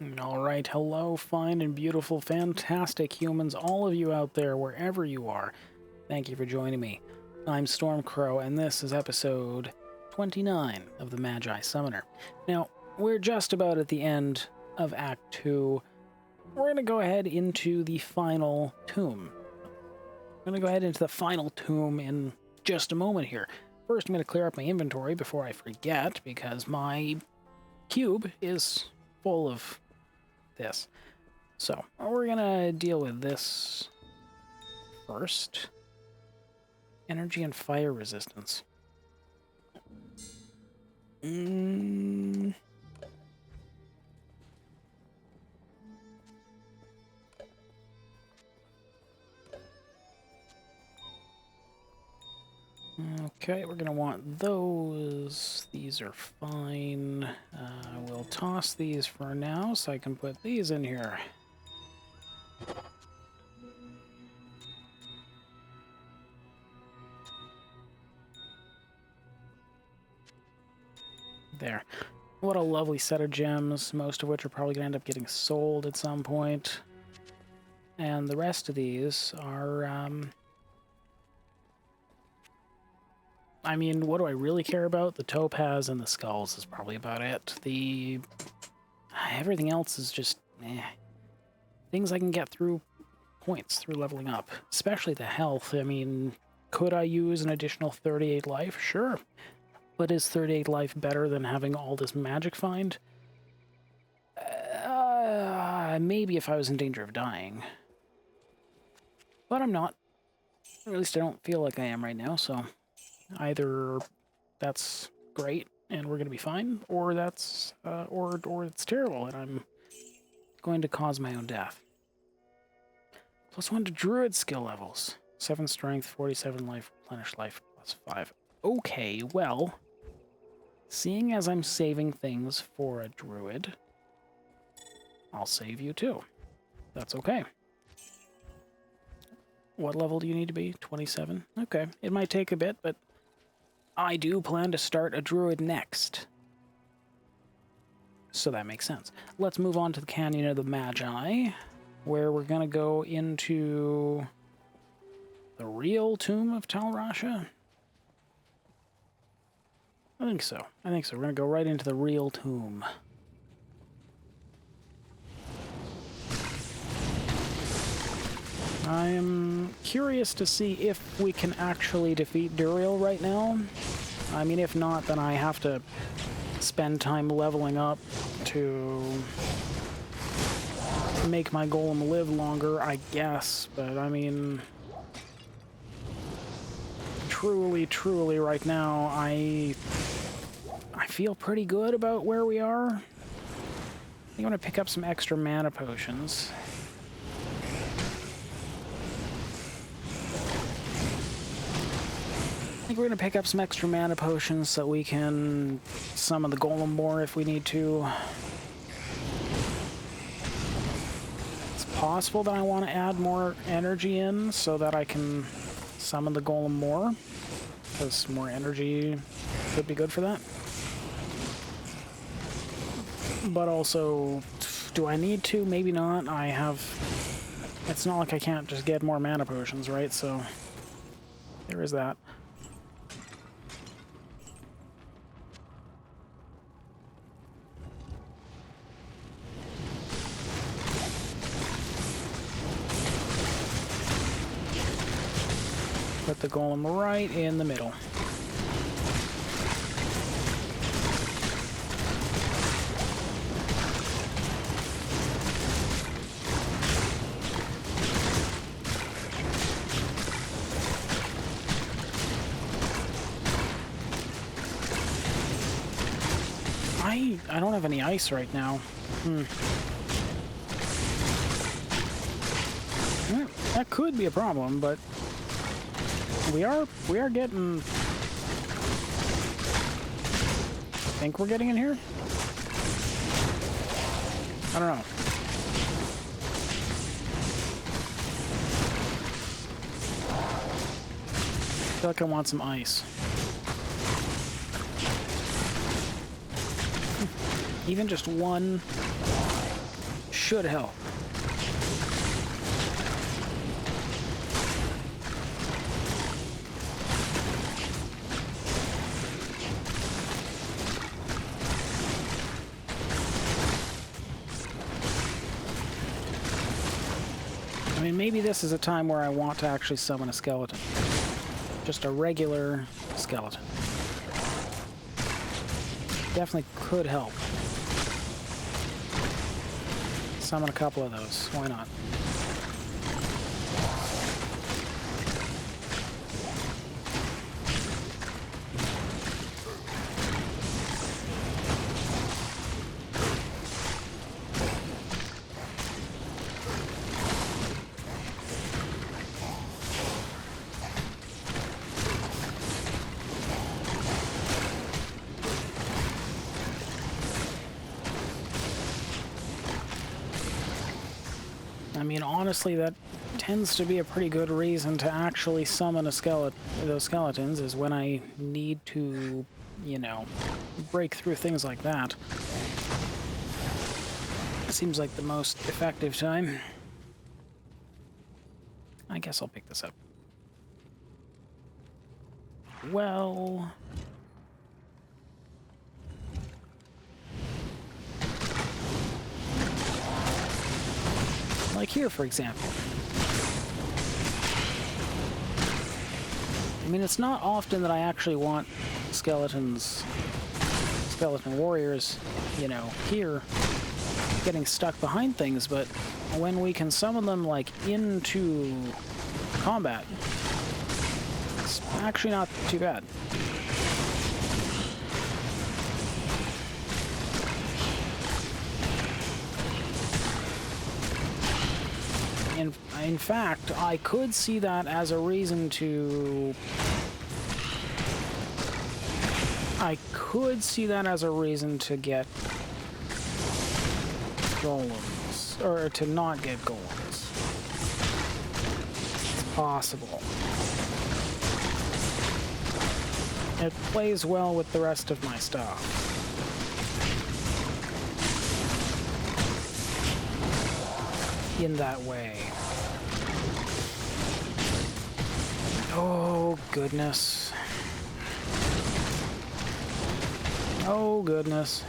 Alright, hello, fine and beautiful, fantastic humans, all of you out there, wherever you are. Thank you for joining me. I'm Stormcrow, and this is episode 29 of the Magi Summoner. Now, we're just about at the end of Act 2. We're going to go ahead into the final tomb. I'm going to go ahead into the final tomb in just a moment here. First, I'm going to clear up my inventory before I forget, because my cube is full of this. So, we're gonna deal with this first. Energy and fire resistance. Okay, we're gonna want those. These are fine. We'll toss these for now so I can put these in here. There. What a lovely set of gems, most of which are probably gonna end up getting sold at some point. And the rest of these are, I mean, what do I really care about? The topaz and the skulls is probably about it. Everything else is just, things I can get through points, through leveling up. Especially the health. I mean, could I use an additional 38 life? Sure. But is 38 life better than having all this magic find? Maybe if I was in danger of dying. But I'm not. Or at least I don't feel like I am right now, so either that's great and we're gonna be fine, or that's or it's terrible and I'm going to cause my own death. +1 to druid skill levels. 7 strength, 47 life, replenish life, +5. Okay, well, seeing as I'm saving things for a druid, I'll save you too. That's okay. What level do you need to be? 27? Okay, it might take a bit, but I do plan to start a druid next. So that makes sense. Let's move on to the Canyon of the Magi, where we're going to go into the real tomb of Rasha. I think so. We're going to go right into the real tomb. I'm curious to see if we can actually defeat Duriel right now. I mean, if not, then I have to spend time leveling up to make my golem live longer, I guess. But, I mean, truly right now, I feel pretty good about where we are. I think I'm going to pick up some extra mana potions. I think we're going to pick up some extra mana potions so we can summon the golem more if we need to. It's possible that I want to add more energy in so that I can summon the golem more, because more energy could be good for that. But also, do I need to? Maybe not. It's not like I can't just get more mana potions, right? So there is that. Put the golem right in the middle. I don't have any ice right now. That could be a problem, but we are getting... Think we're getting in here? I don't know. I feel like I want some ice. Even just one should help. I mean, maybe this is a time where I want to actually summon a skeleton. Just a regular skeleton. Definitely could help. Summon a couple of those. Why not? I mean, honestly, that tends to be a pretty good reason to actually summon those skeletons, is when I need to, you know, break through things like that. Seems like the most effective time. I guess I'll pick this up. Well... like here, for example. I mean, it's not often that I actually want skeleton warriors, you know, here, getting stuck behind things, but when we can summon them, like, into combat, it's actually not too bad. In fact, I could see that as a reason to... get golems, or to not get golems. It's possible. It plays well with the rest of my stuff. In that way. Oh, goodness. Oh, goodness.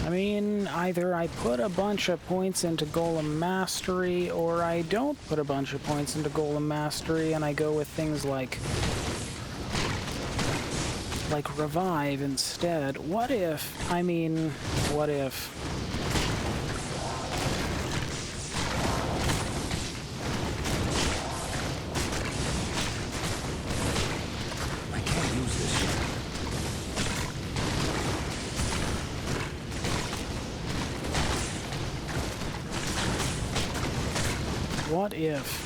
I mean, either I put a bunch of points into Golem Mastery, or I don't put a bunch of points into Golem Mastery, and I go with things like Revive instead. What if... I mean, what if... I can't use this yet. What if...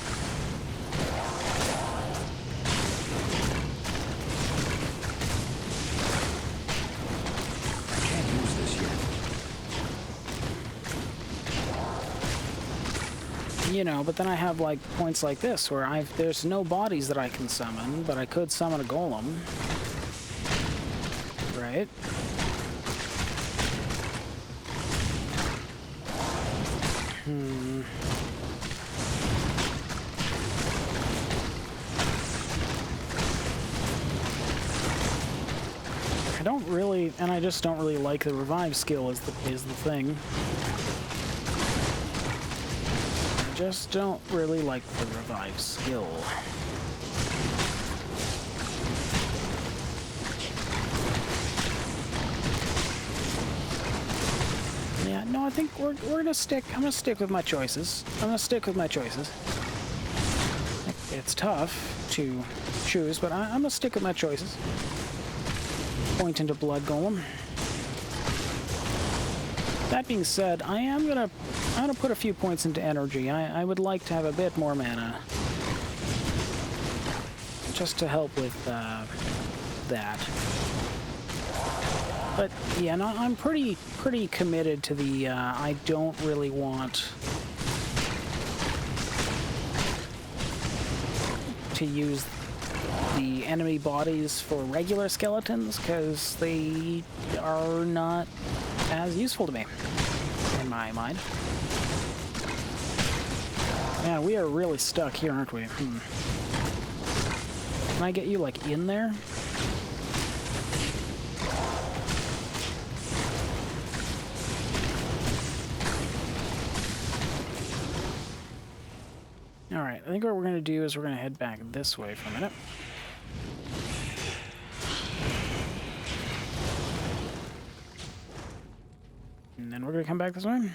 you know, but then I have, like, points like this, where there's no bodies that I can summon, but I could summon a golem. Right? I don't really, and I just don't really like the revive skill is the thing. Just don't really like the revive skill. Yeah, no, I think we're gonna stick. I'm gonna stick with my choices. It's tough to choose, but I'm gonna stick with my choices. Point into Blood Golem. That being said, I'm gonna put a few points into energy. I would like to have a bit more mana, just to help with that. But yeah, no, I'm pretty committed to the. I don't really want. to use the enemy bodies for regular skeletons, because they are not as useful to me, in my mind. Man, we are really stuck here, aren't we? Can I get you, like, in there? Alright, I think what we're going to do is we're going to head back this way for a minute. And then we're going to come back this way.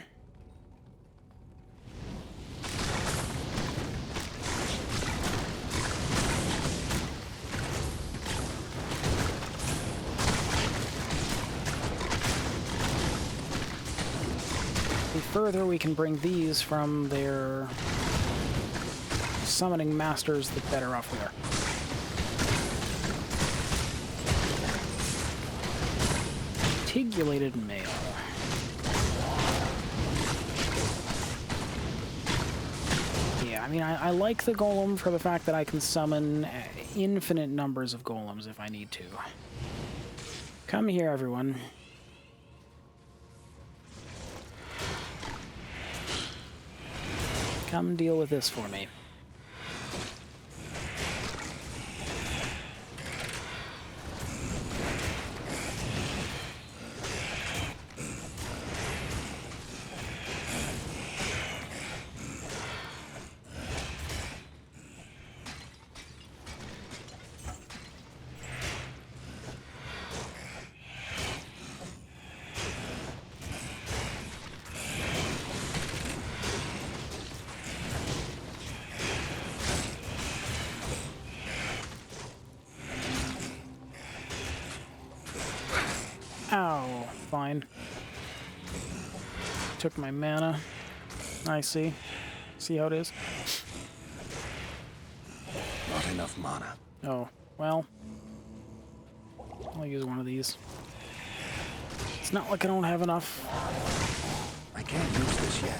The further we can bring these from their summoning masters, the better off we are. Articulated mail. Yeah, I mean, I like the golem for the fact that I can summon infinite numbers of golems if I need to. Come here, everyone. Come deal with this for me. Ow, fine. Took my mana. I see. See how it is? Not enough mana. Oh, well. I'll use one of these. It's not like I don't have enough. I can't use this yet.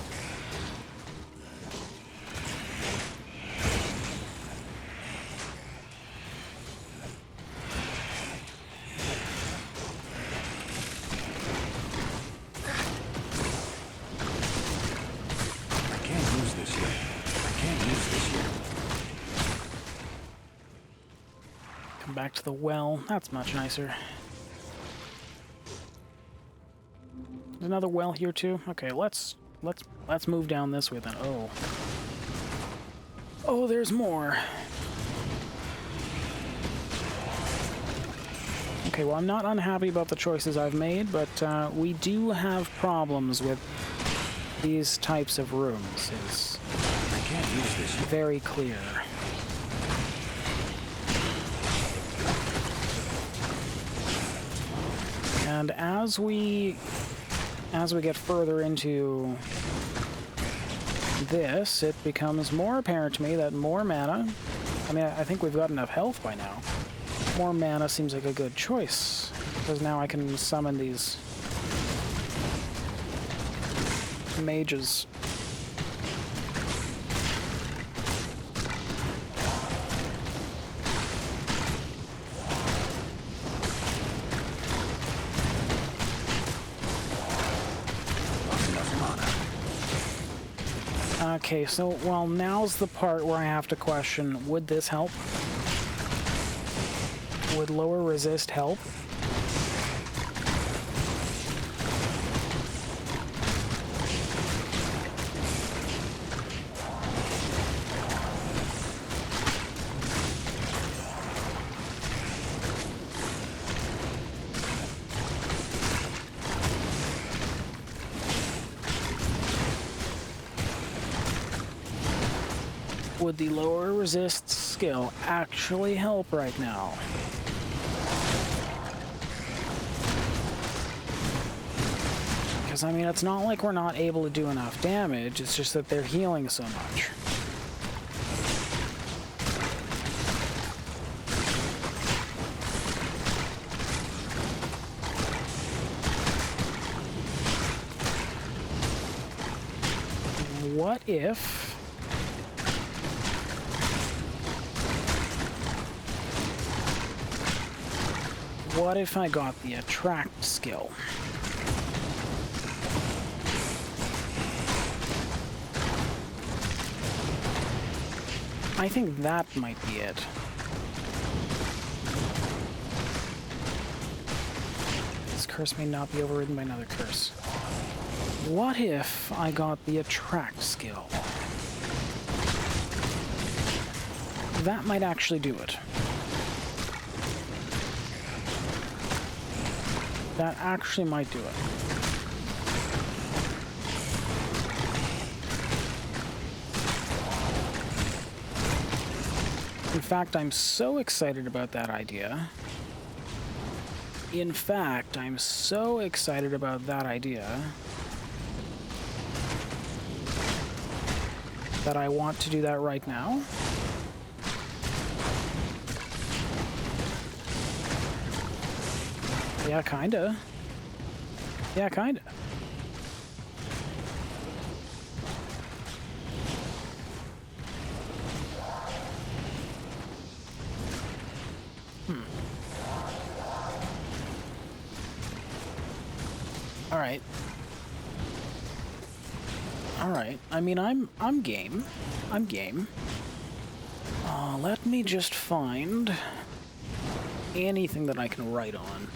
Come back to the well. That's much nicer. There's another well here too. Okay, let's move down this way then. Oh. Oh, there's more. Okay, well, I'm not unhappy about the choices I've made, but we do have problems with these types of rooms. It's very clear. And as we get further into this, it becomes more apparent to me that more mana, I mean, I think we've got enough health by now. More mana seems like a good choice, because now I can summon these mages. Okay, so, well, now's the part where I have to question, would this help? Would lower resist help? Would the lower resist skill actually help right now? Because, I mean, it's not like we're not able to do enough damage, it's just that they're healing so much. What if What if I got the attract skill? I think that might be it. This curse may not be overridden by another curse. What if I got the attract skill? That might actually do it. That actually might do it. In fact, I'm so excited about that idea. In fact, I'm so excited about that idea that I want to do that right now. Yeah, kinda. Yeah, kinda. All right. All right. I mean, I'm game. I'm game. Let me just find anything that I can write on.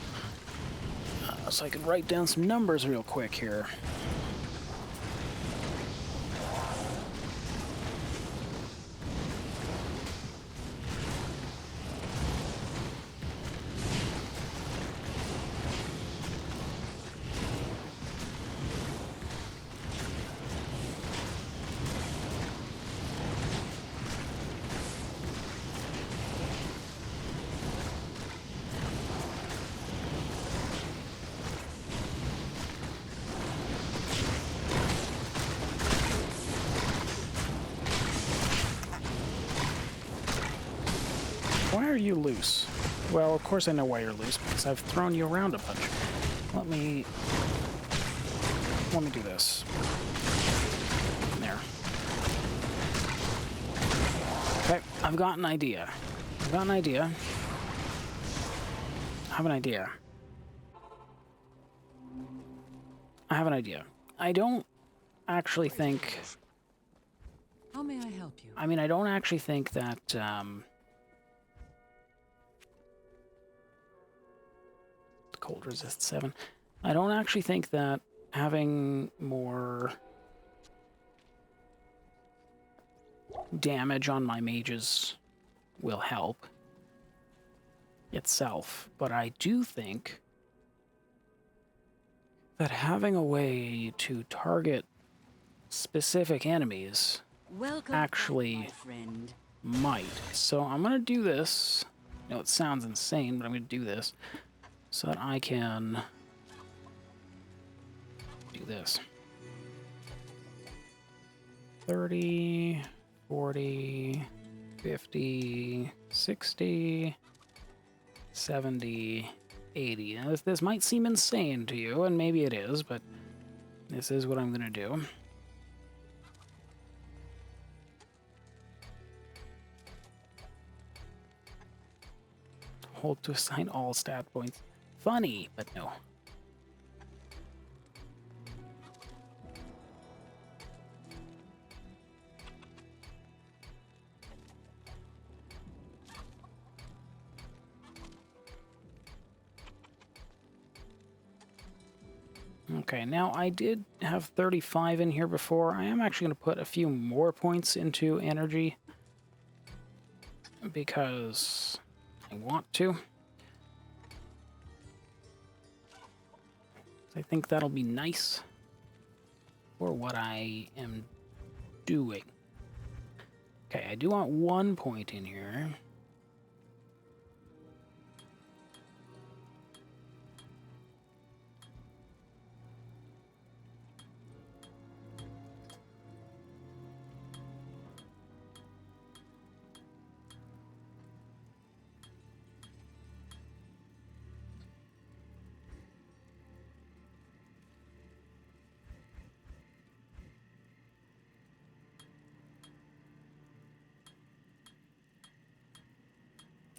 So I can write down some numbers real quick here. Why are you loose? Well, of course I know why you're loose, because I've thrown you around a bunch. Let me do this. There. Okay, I've got an idea. I've got an idea. I have an idea. I have an idea. I don't actually think... How may I help you? I mean, I don't actually think that, cold resist 7. I don't actually think that having more damage on my mages will help itself, but I do think that having a way to target specific enemies actually my friend. might. So I'm gonna do this. I know it sounds insane, but I'm gonna do this so that I can do this. 30, 40, 50, 60, 70, 80. Now, this might seem insane to you, and maybe it is, but this is what I'm gonna do. Hold to assign all stat points. Funny, but no. Okay, now I did have 35 in here before. I am actually going to put a few more points into energy because I want to. I think that'll be nice for what I am doing. Okay, I do want 1 point in here.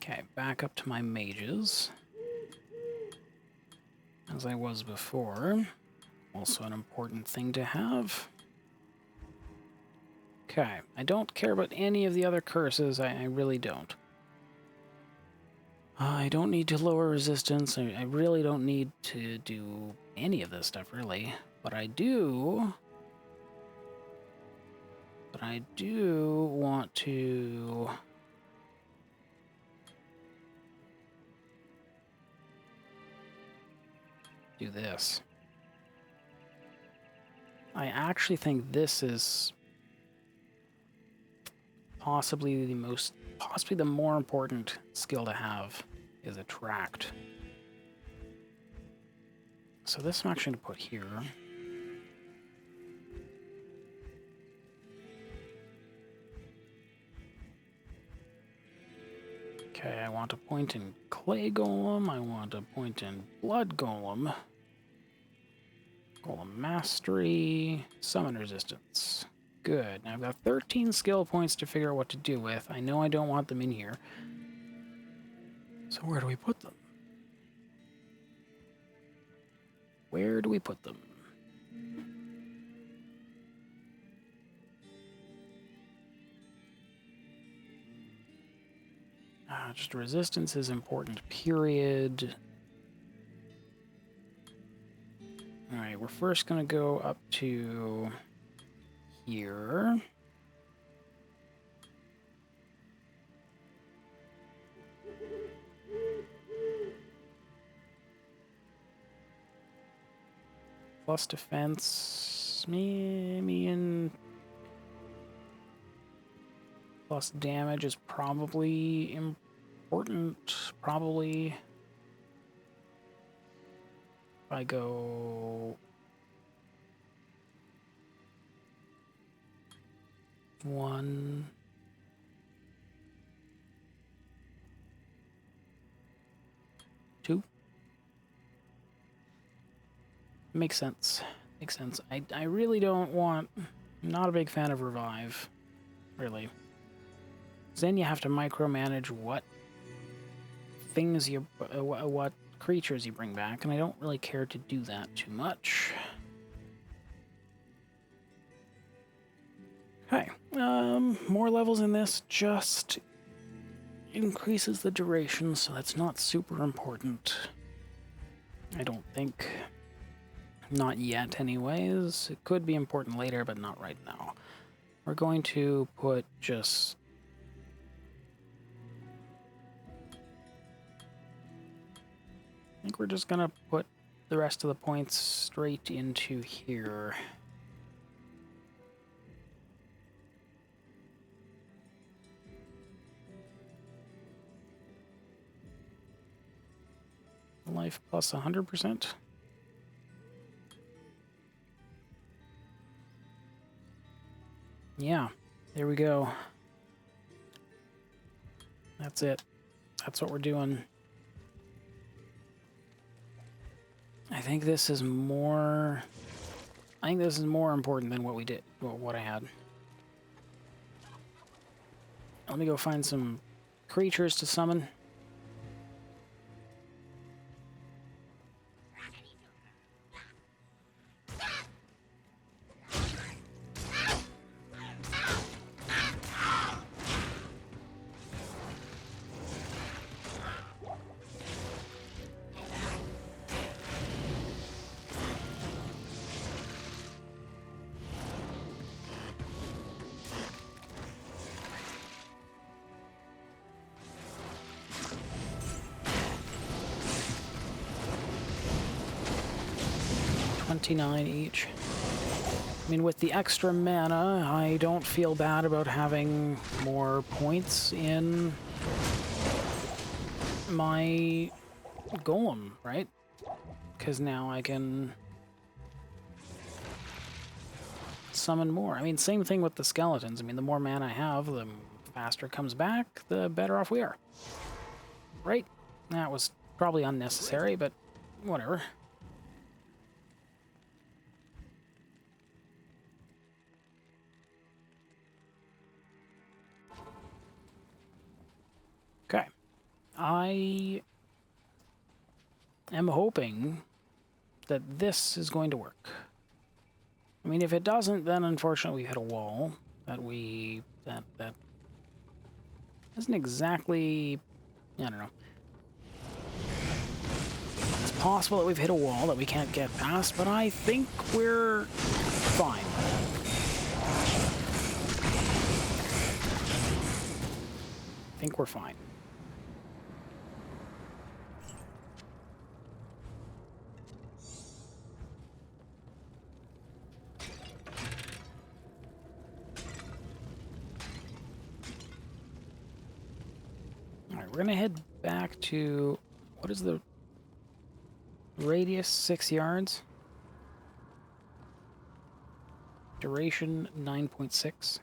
Okay, back up to my mages. as I was before. Also an important thing to have. Okay, I don't care about any of the other curses, I really don't. I don't need to lower resistance, I really don't need to do any of this stuff, really. But I do want to... do this. I actually think this is possibly the more important skill to have is Attract. So this I'm actually going to put here. Okay, I want a point in Clay Golem, I want a point in Blood Golem. Golem Mastery, Summon Resistance. Good. Now I've got 13 skill points to figure out what to do with. I know I don't want them in here. So where do we put them? Where do we put them? Just resistance is important, period. Alright, we're first going to go up to here. Plus defense, me and plus damage is probably important. Probably. If I go 1, 2. Makes sense. Makes sense. I really don't want... I'm not a big fan of Revive. Really. 'Cause then you have to micromanage what things you... what creatures you bring back, and I don't really care to do that too much. Okay. More levels in this just increases the duration, so that's not super important. I don't think. Not yet, anyways. It could be important later, but not right now. We're going to put just... I think we're just gonna put the rest of the points straight into here. Life plus 100%. Yeah, there we go. That's it. That's what we're doing. I think this is more... I think this is more important than what we did, what I had. Let me go find some creatures to summon. $29 each. I mean, with the extra mana, I don't feel bad about having more points in my golem, right? Because now I can summon more. I mean, same thing with the skeletons. I mean, the more mana I have, the faster it comes back, the better off we are. Right? That was probably unnecessary, but whatever. Okay. I am hoping that this is going to work. I mean, if it doesn't, then unfortunately we hit a wall that that isn't exactly, I don't know. It's possible that we've hit a wall that we can't get past, but I think we're fine. I think we're fine. Alright, we're gonna head back to, what is the radius? 6 yards. Duration 9.6.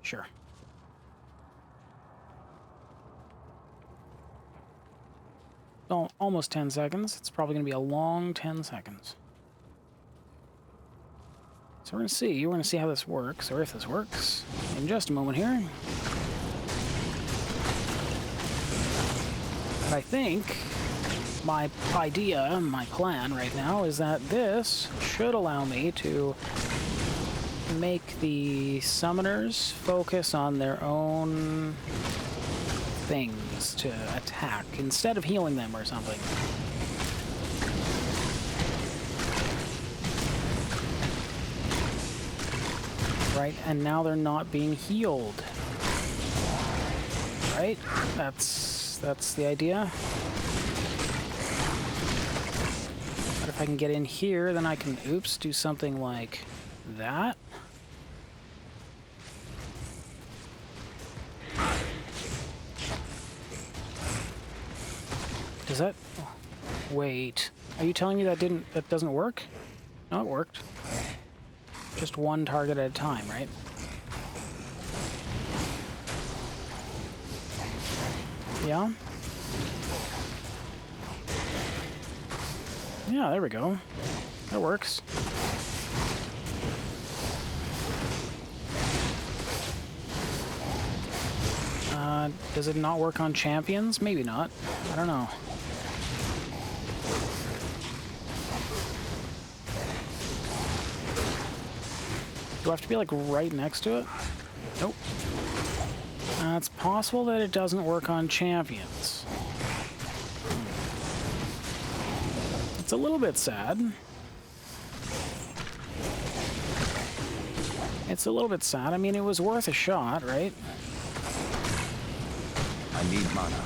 Sure. Oh, almost 10 seconds. It's probably going to be a long 10 seconds. So we're going to see. We're going to see how this works, or if this works, in just a moment here. But I think my idea, my plan right now, is that this should allow me to make the summoners focus on their own things to attack instead of healing them or something. Right, and now they're not being healed. Right? That's the idea. But if I can get in here, then I can, oops, do something like that. Does that... Wait. Are you telling me that doesn't work? No, it worked. Just one target at a time, right? Yeah? Yeah, there we go. That works. Does it not work on champions? Maybe not. I don't know. Do I have to be, like, right next to it? Nope. It's possible that it doesn't work on champions. It's a little bit sad. It's a little bit sad. I mean, it was worth a shot, right? I need mana.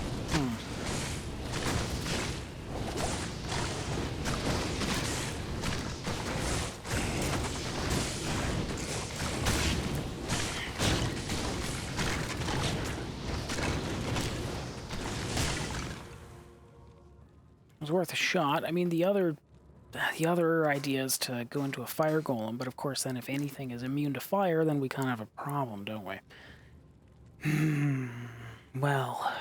It was worth a shot. I mean, the other idea is to go into a fire golem, but of course then if anything is immune to fire, then we kind of have a problem, don't we? Well...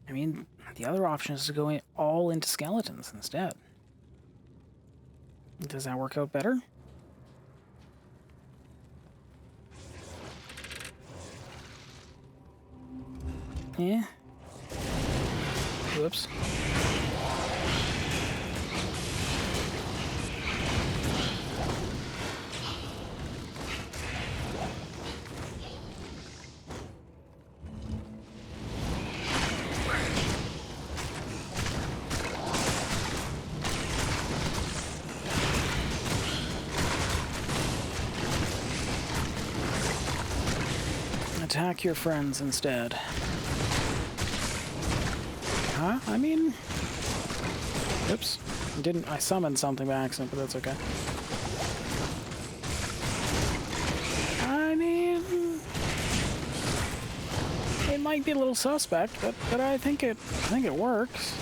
I mean, the other option is to go all into skeletons instead. Does that work out better? Yeah. Whoops. Attack your friends instead. Huh? I mean... Oops. I summoned something by accident, but that's okay. I mean... It might be a little suspect, but I think it works.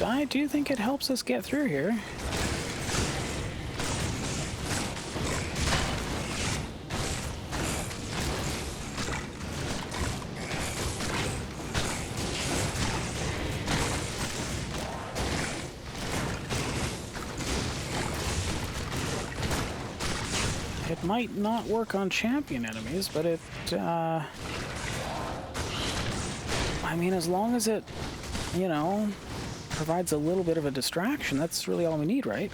I do think it helps us get through here. It might not work on champion enemies, but it, I mean, as long as it, you know, provides a little bit of a distraction, that's really all we need, right?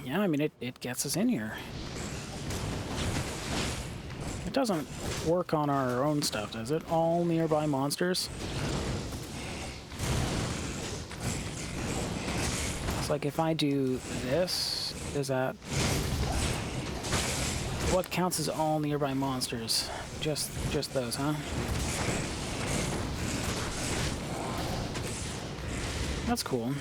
Yeah, I mean, it gets us in here. It doesn't work on our own stuff, does it? All nearby monsters? It's like if I do this, is that... What counts as all nearby monsters? Just those, huh? That's cool.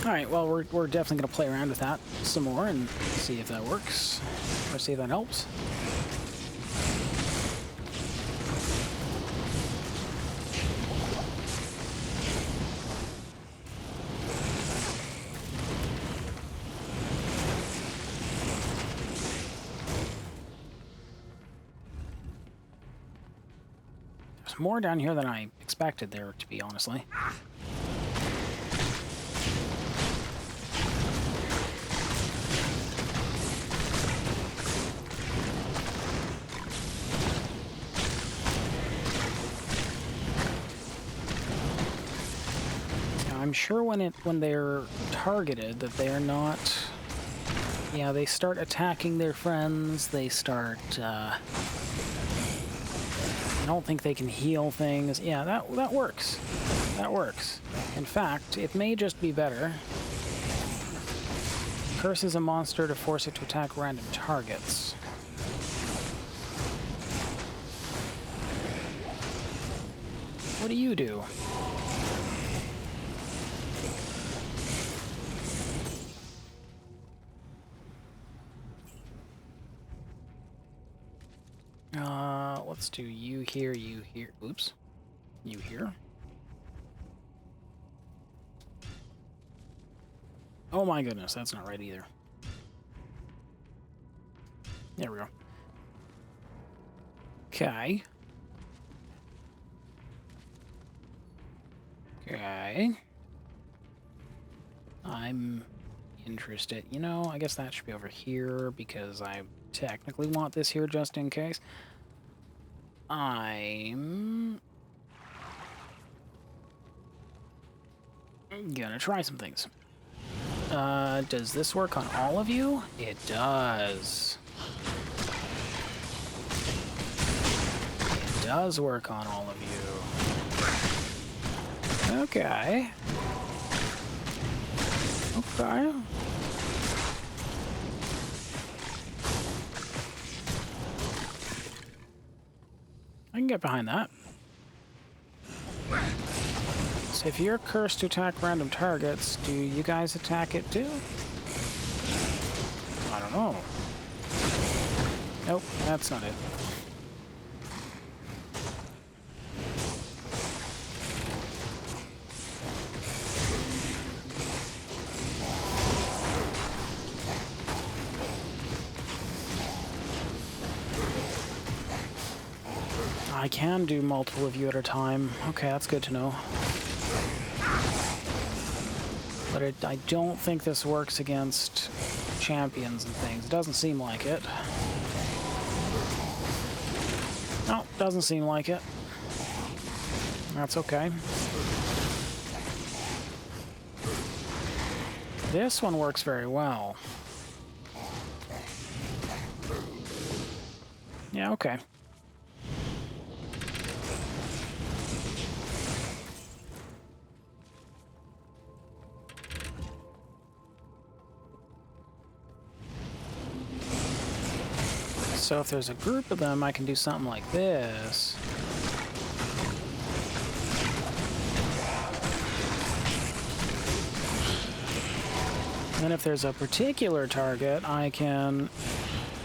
Alright, well, we're definitely going to play around with that some more and see if that works, or see if that helps. There's more down here than I expected there, to be honestly. I'm sure when they're targeted that they're not... Yeah, they start attacking their friends, they start... I don't think they can heal things. Yeah, that works. That works. In fact, it may just be better. Curses a monster to force it to attack random targets. What do you do? Let's do you here, oops. You here. Oh my goodness, that's not right either. There we go. Okay. Okay. I'm interested. You know, I guess that should be over here because I technically want this here just in case. I'm gonna try some things. Does this work on all of you? It does. It does work on all of you. Okay. Okay. I can get behind that. So if you're cursed to attack random targets, do you guys attack it too? I don't know. Nope, that's not it. I can do multiple of you at a time. Okay, that's good to know. But I don't think this works against champions and things. It doesn't seem like it. No, doesn't seem like it. That's okay. This one works very well. Yeah, okay. So if there's a group of them, I can do something like this. And if there's a particular target, I can...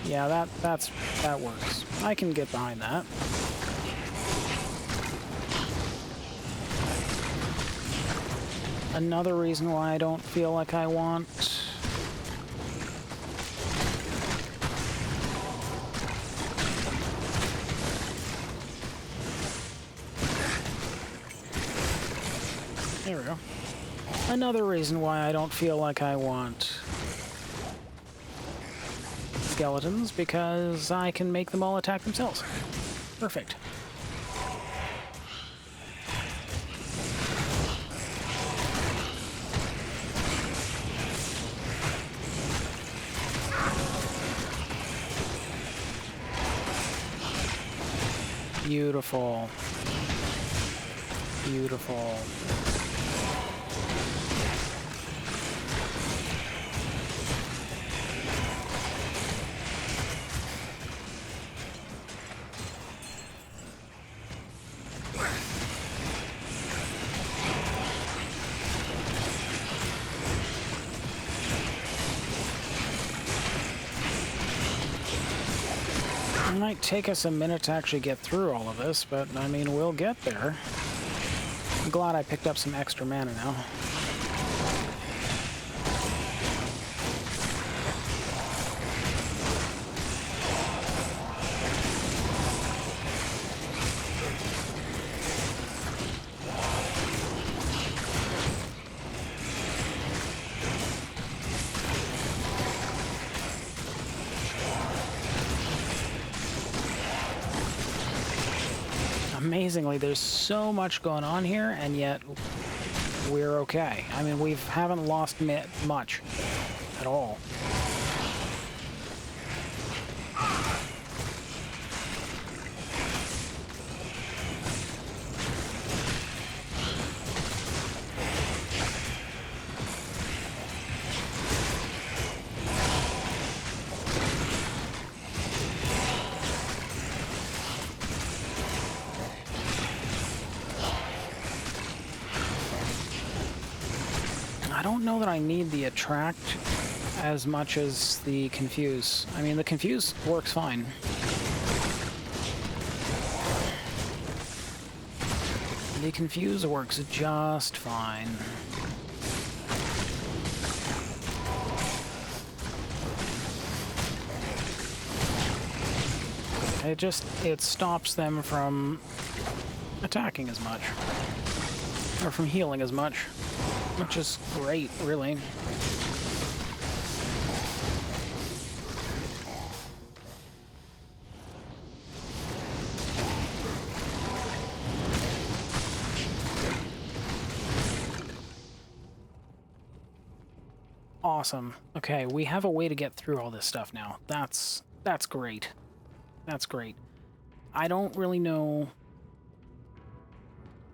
Yeah, that works. I can get behind that. Another reason why I don't feel like I want... There we go. Another reason why I don't feel like I want skeletons, because I can make them all attack themselves. Perfect. Beautiful. Beautiful. It might take us a minute to actually get through all of this, but I mean, we'll get there. I'm glad I picked up some extra mana now. Amazingly, there's so much going on here, and yet we're okay. I mean, we haven't lost much at all. I don't know that I need the attract as much as the confuse. I mean, the confuse works fine. The confuse works just fine. It stops them from attacking as much, or from healing as much. Which is great, really. Awesome. Okay, we have a way to get through all this stuff now. That's great. That's great. I don't really know...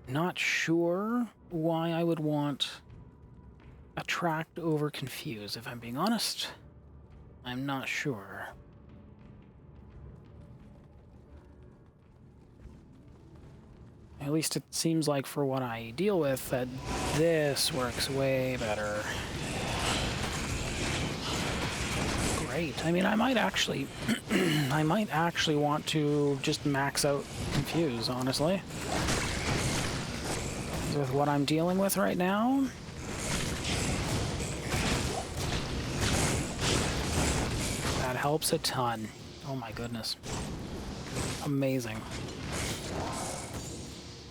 Not sure why I would want attract over confuse, if I'm being honest. I'm not sure. At least it seems like for what I deal with that this works way better. Great. I mean, I might actually I might actually want to just max out confuse, honestly. With what I'm dealing with right now. That helps a ton. Oh my goodness. Amazing.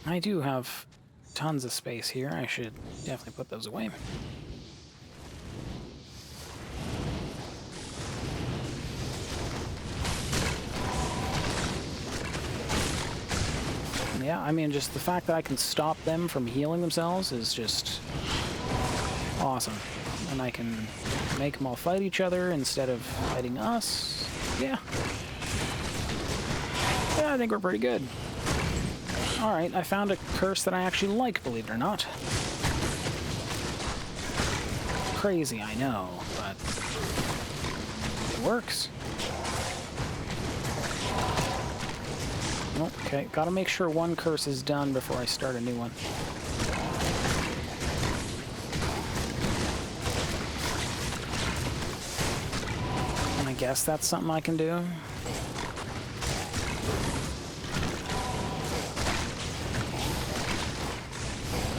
I do have tons of space here. I should definitely put those away. Yeah, I mean, just the fact that I can stop them from healing themselves is just awesome. And I can make them all fight each other instead of fighting us. Yeah. Yeah, I think we're pretty good. Alright, I found a curse that I actually like, believe it or not. Crazy, I know, but it works. Okay, gotta make sure one curse is done before I start a new one. And I guess that's something I can do.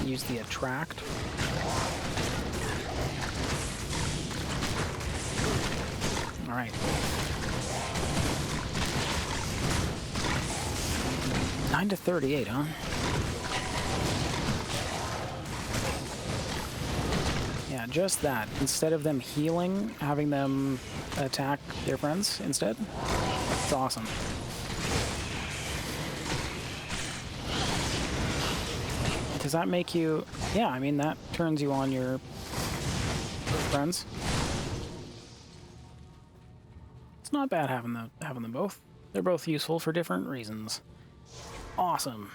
Use the attract. All right. 9 to 38, huh? Yeah, just that. Instead of them healing, having them attack their friends instead. It's awesome. Does that make you... Yeah, I mean, that turns you on your friends. It's not bad having them both. They're both useful for different reasons. Awesome.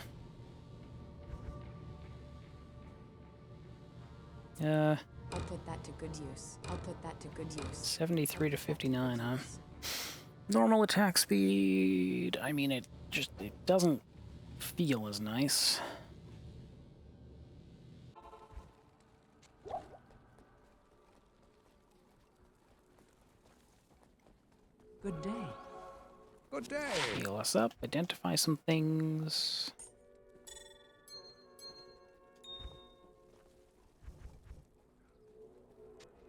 I'll put that to good use. 73 to 59, huh? Normal attack speed. I mean, it doesn't feel as nice. Good day. Good day. Heal us up, identify some things.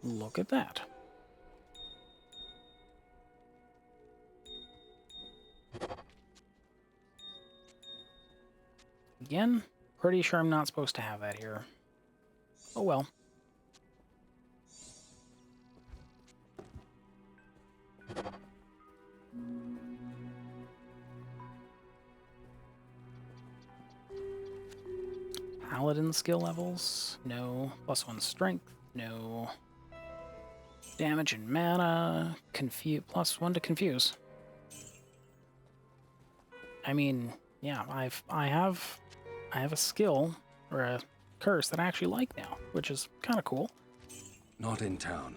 Look at that. Again, pretty sure I'm not supposed to have that here. Oh well. Paladin skill levels? No. +1 strength? No. Damage and mana? +1 to confuse. I mean, yeah, I have a skill or a curse that I actually like now, which is kind of cool. Not in town.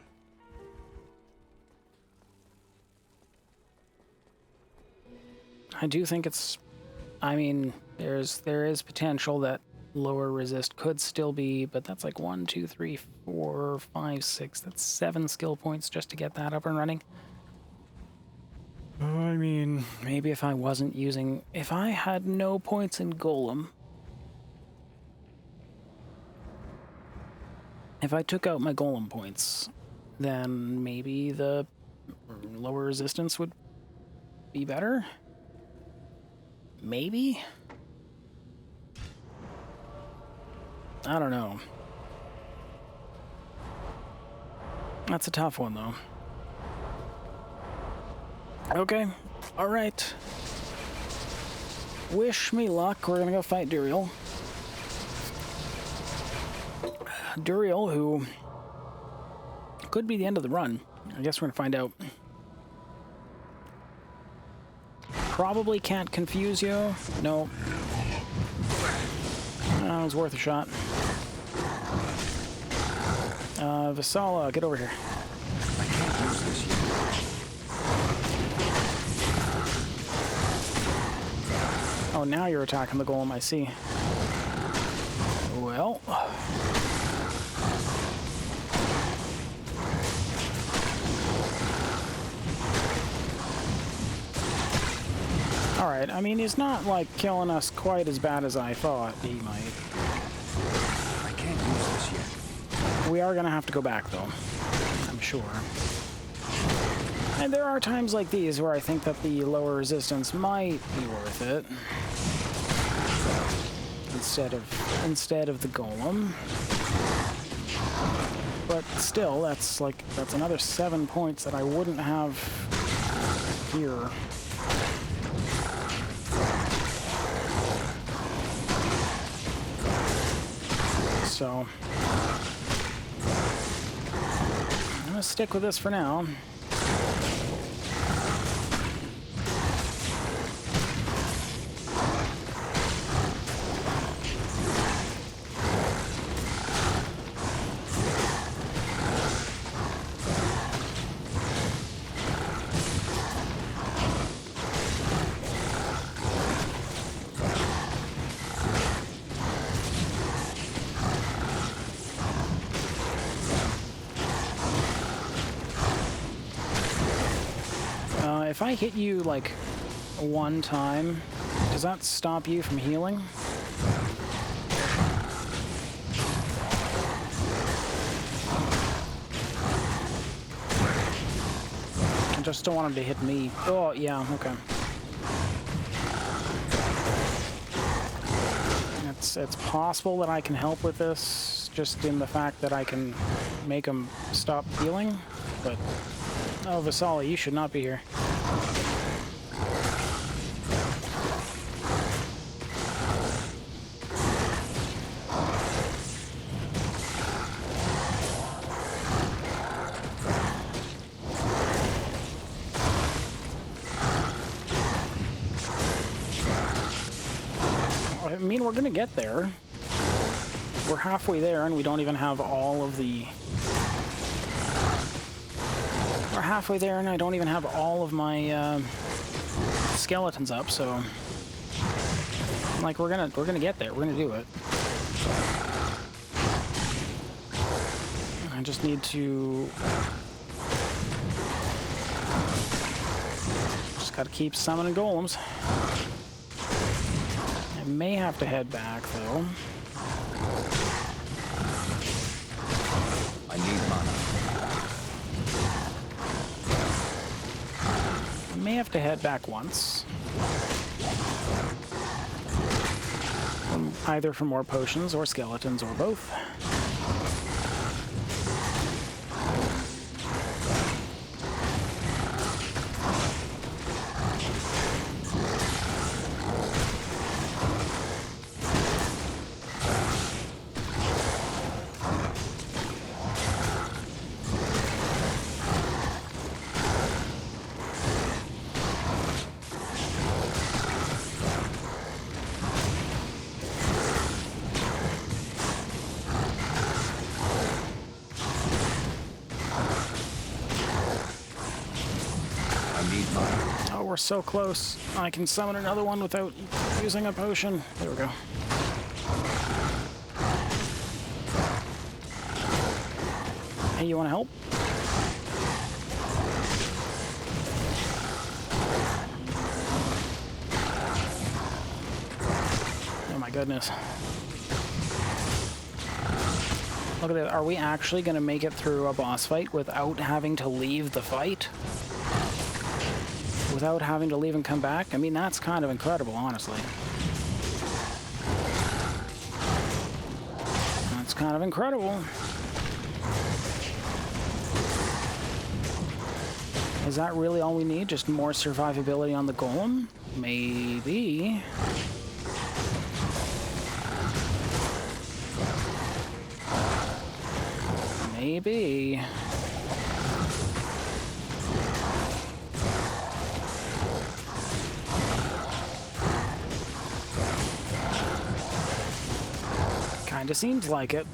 I do think it's... I mean, there is potential that lower resist could still be, but that's like 1, 2, 3, 4, 5, 6. That's 7 skill points just to get that up and running. I mean, maybe if I wasn't using... If I had no points in Golem... If I took out my Golem points, then maybe the lower resistance would be better? Maybe? I don't know. That's a tough one, though. Okay. Alright. Wish me luck. We're gonna go fight Duriel. Duriel, who could be the end of the run. I guess we're gonna find out. Probably can't confuse you. No. It was worth a shot. Vasala, get over here. I can't use this yet. Oh, now you're attacking the golem, I see. Well... Alright, I mean, he's not, like, killing us quite as bad as I thought he might. I can't use this yet. We are gonna have to go back, though. I'm sure. And there are times like these where I think that the lower resistance might be worth it. Instead of the golem. But still, that's another 7 points that I wouldn't have here. So I'm gonna stick with this for now. if I hit you, like, one time, does that stop you from healing? I just don't want him to hit me. Oh, yeah, okay. It's possible that I can help with this, just in the fact that I can make him stop healing, but... Oh, Vasali, you should not be here. I mean, we're gonna get there. We're halfway there, and we don't even have all of the... We're halfway there, and I don't even have all of my skeletons up, so... Like, we're gonna get there. We're gonna do it. I just need to... Just gotta keep summoning golems. I may have to head back, though. I need mana. I may have to head back once. Either for more potions or skeletons or both. Oh, we're so close. I can summon another one without using a potion. There we go. Hey, you want to help? Oh my goodness. Look at that. Are we actually going to make it through a boss fight without having to leave the fight? Without having to leave and come back? I mean, that's kind of incredible, honestly. That's kind of incredible. Is that really all we need? Just more survivability on the golem? Maybe. Maybe. Kinda seems like it.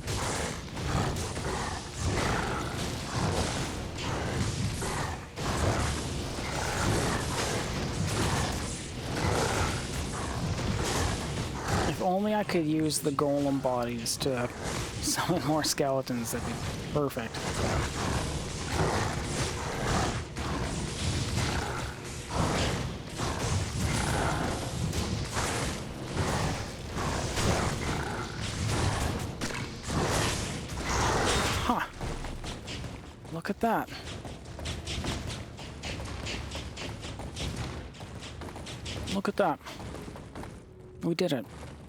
If only I could use the golem bodies to summon more skeletons, that'd be perfect. Huh. Look at that. Look at that. We did it.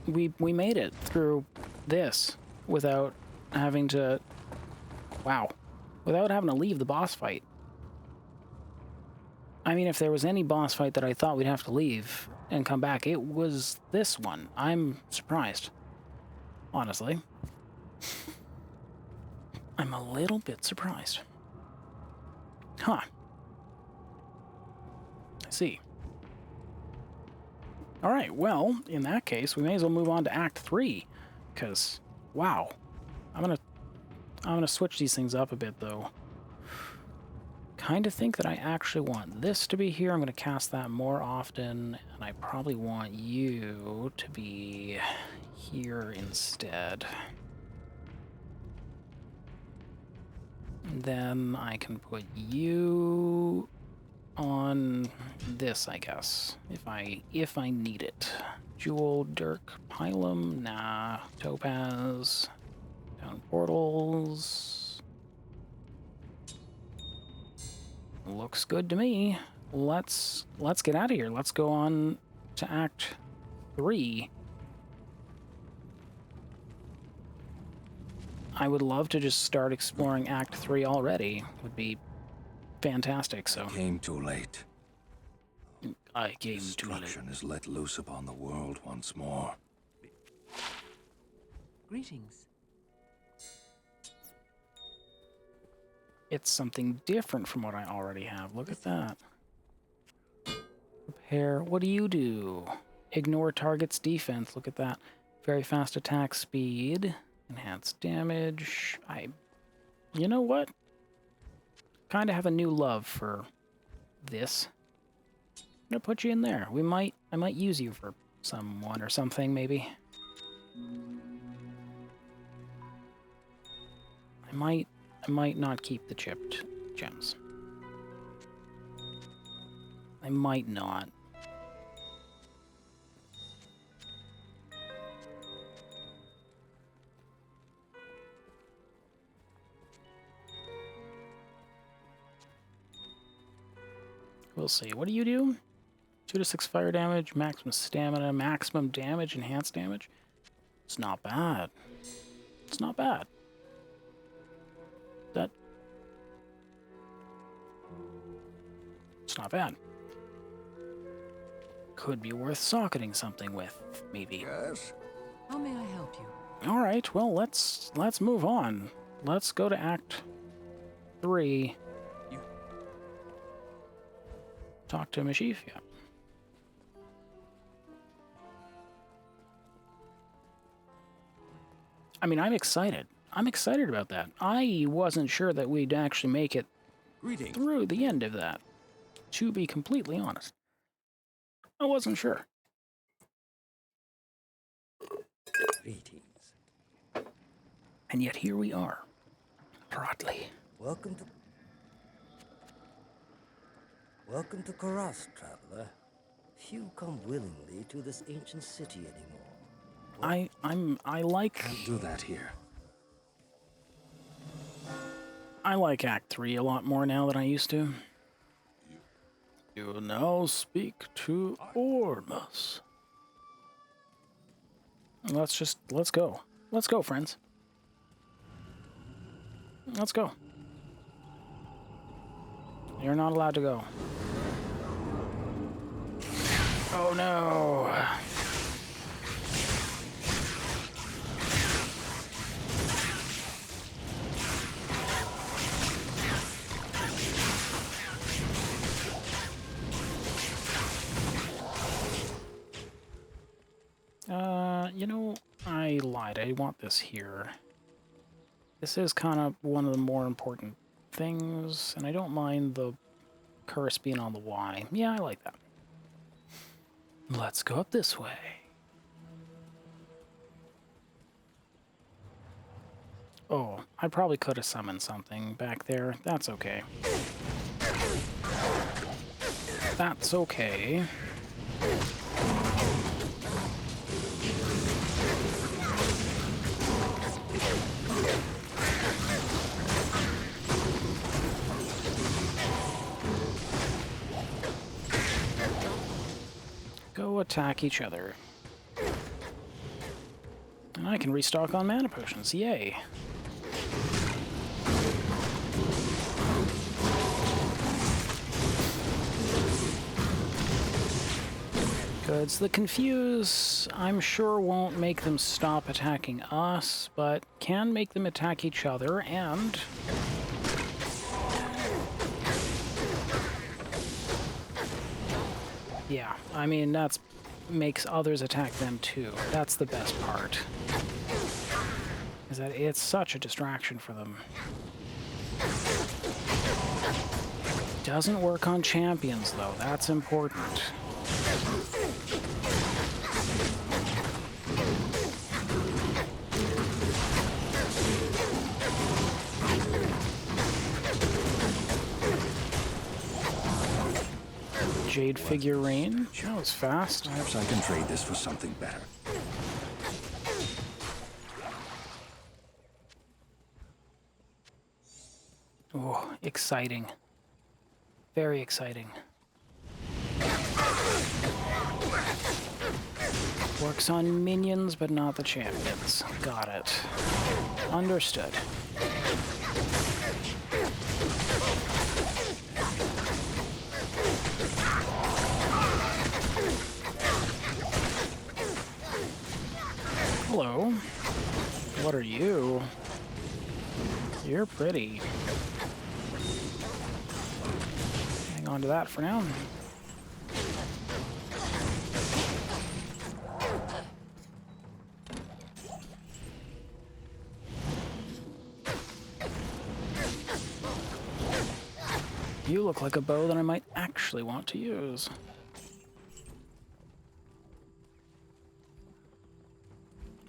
We made it through this without having to... Wow. Without having to leave the boss fight. I mean, if there was any boss fight that I thought we'd have to leave and come back, it was this one. I'm surprised. Honestly. I'm a little bit surprised. Huh. I see. Alright, well, in that case, we may as well move on to Act 3. Because, wow. I'm gonna switch these things up a bit, though. Kind of think that I actually want this to be here. I'm gonna cast that more often. And I probably want you to be here instead. And then I can put you on this, I guess, if I need it. Jewel, Dirk, Pylum, nah. Topaz, down portals. Looks good to me. Let's get out of here. Let's go on to Act 3. I would love to just start exploring Act 3 already. Would be fantastic, so. Came too late. I came too late. Destruction is let loose upon the world once more. Greetings. It's something different from what I already have. Look at that. Prepare. What do you do? Ignore target's defense. Look at that. Very fast attack speed. Enhanced damage. You know what? Kind of have a new love for this. I'm gonna put you in there. I might use you for someone or something, maybe. I might not keep the chipped gems. I might not. We'll see. What do you do? 2 to 6 fire damage, maximum stamina, maximum damage, enhanced damage. It's not bad. It's not bad. It's not bad. Could be worth socketing something with, maybe. Yes? How may I help you? All right, well, let's move on. Let's go to Act 3. Talk to Magi, yeah. I mean, I'm excited. I'm excited about that. I wasn't sure that we'd actually make it Greetings. through the end of that, to be completely honest. I wasn't sure. Greetings. And yet here we are. Broadly. Welcome to Karas, traveler. Few come willingly to this ancient city anymore. I like Can't do that here. I like Act 3 a lot more now than I used to. You now speak to Ormus. Let's go. Let's go, friends. Let's go. You're not allowed to go. Oh no. You know, I lied. I want this here. This is kind of one of the more important things, and I don't mind the curse being on the Y. Yeah, I like that. Let's go up this way. Oh, I probably could have summoned something back there. That's okay. That's okay. Go attack each other. And I can restock on mana potions. Yay. Goods. The Confuse, I'm sure won't make them stop attacking us, but can make them attack each other, and... yeah, I mean, that's makes others attack them too. That's the best part. Is that it's such a distraction for them. Doesn't work on champions, though. That's important. Jade figurine. That was fast. Perhaps I can trade this for something better. Oh, exciting. Very exciting. Works on minions, but not the champions. Got it. Understood. Hello. What are you? You're pretty. Hang on to that for now. You look like a bow that I might actually want to use.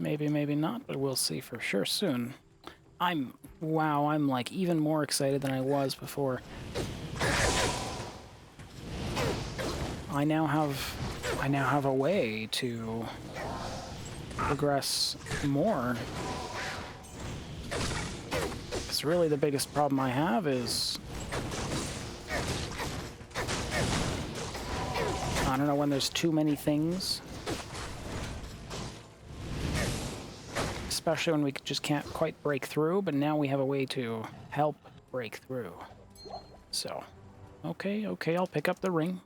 Maybe, maybe not, but we'll see for sure soon. Wow, I'm like even more excited than I was before. I now have a way to progress more. Because really the biggest problem I have is I don't know, when there's too many things. Especially when we just can't quite break through, but now we have a way to help break through. So, okay, I'll pick up the ring.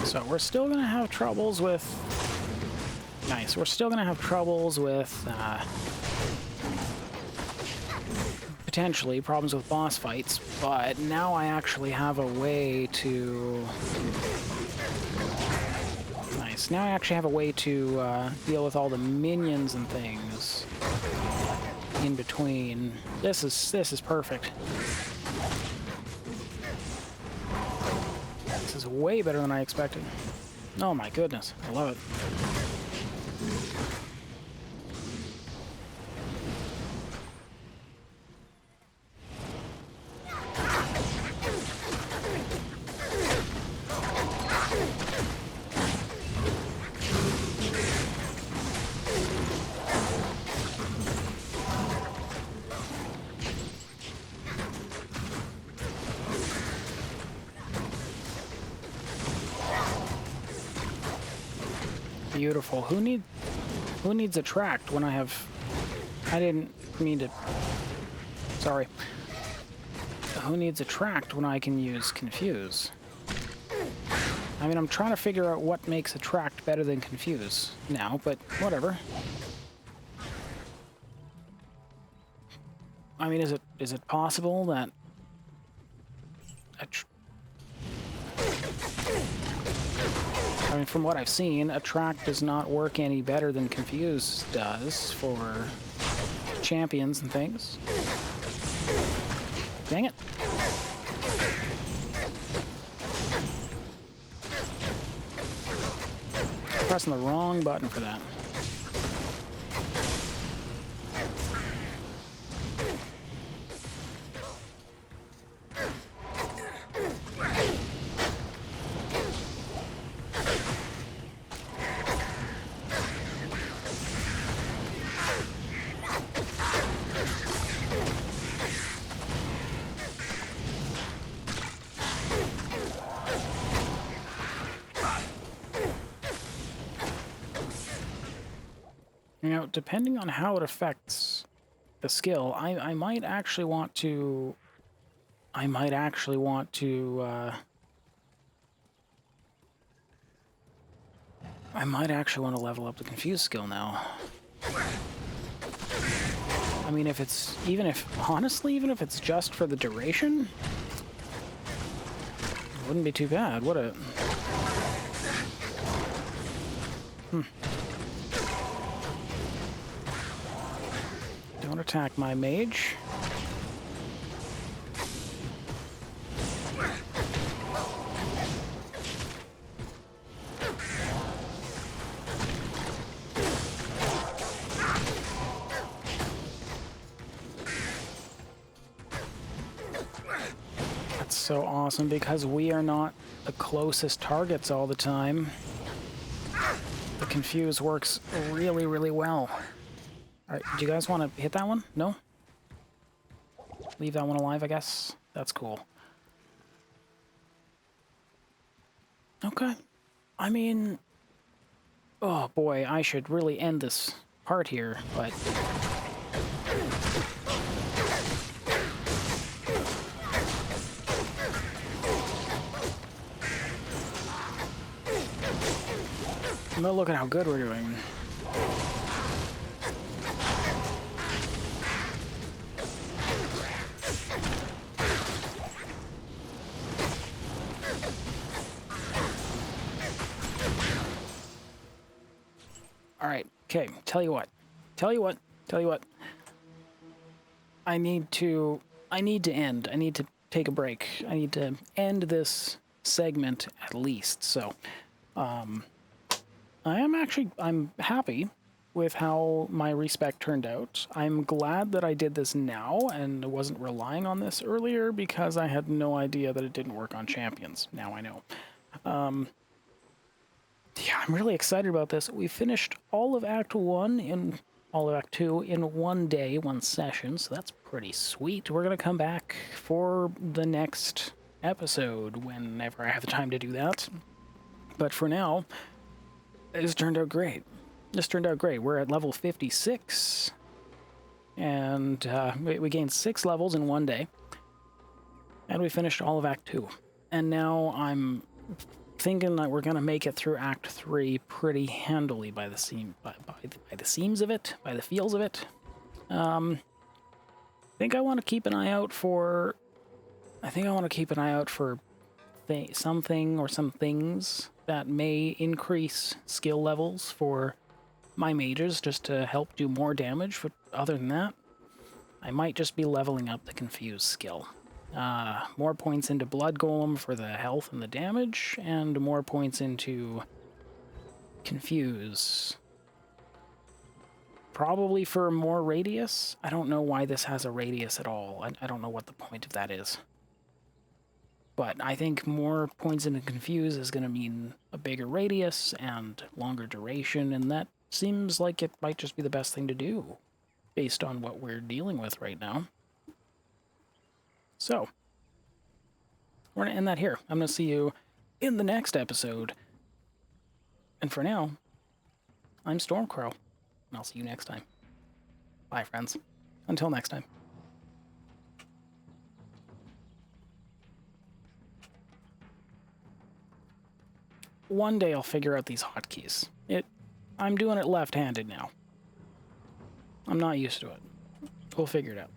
So we're still gonna have troubles with... Nice, we're still gonna have troubles with, potentially problems with boss fights, but now I actually have a way to... Nice, now I actually have a way to, deal with all the minions and things in between. This is perfect. This is way better than I expected. Oh my goodness, I love it. Beautiful. Who needs attract when I have... I didn't mean to... Sorry. Who needs attract when I can use confuse? I mean, I'm trying to figure out what makes attract better than confuse now, but whatever. I mean, is it possible that... I mean, from what I've seen, attract does not work any better than confuse does for champions and things. Dang it. Pressing the wrong button for that. You know, depending on how it affects the skill, I might actually want to... I might actually want to level up the confuse skill now. I mean, if it's... honestly, even if it's just for the duration, it wouldn't be too bad, would it? Don't attack my mage. That's so awesome because we are not the closest targets all the time. The confuse works really, really well. Alright, do you guys want to hit that one? No? Leave that one alive, I guess? That's cool. Okay. I mean... Oh boy, I should really end this part here, but... But look at how good we're doing. Alright, okay, tell you what. I need to end. I need to take a break. I need to end this segment at least, so... I'm happy with how my respec turned out. I'm glad that I did this now and wasn't relying on this earlier because I had no idea that it didn't work on champions. Now I know. Yeah, I'm really excited about this. We finished all of Act 1 in all of Act 2 in one day, one session, so that's pretty sweet. We're going to come back for the next episode whenever I have the time to do that. But for now... This turned out great. We're at level 56. And we gained 6 levels in one day. And we finished all of Act 2. And now I'm thinking that we're going to make it through Act 3 pretty handily by the seams of it, by the feels of it. I think I want to keep an eye out for... something or some things that may increase skill levels for my mages just to help do more damage. But other than that, I might just be leveling up the Confuse skill. More points into Blood Golem for the health and the damage, and more points into Confuse. Probably for more radius. I don't know why this has a radius at all. I don't know what the point of that is. But I think more points into Confuse is going to mean a bigger radius and longer duration, and that seems like it might just be the best thing to do, based on what we're dealing with right now. So, we're going to end that here. I'm going to see you in the next episode. And for now, I'm Stormcrow, and I'll see you next time. Bye, friends. Until next time. One day I'll figure out these hotkeys. I'm doing it left-handed now. I'm not used to it. We'll figure it out.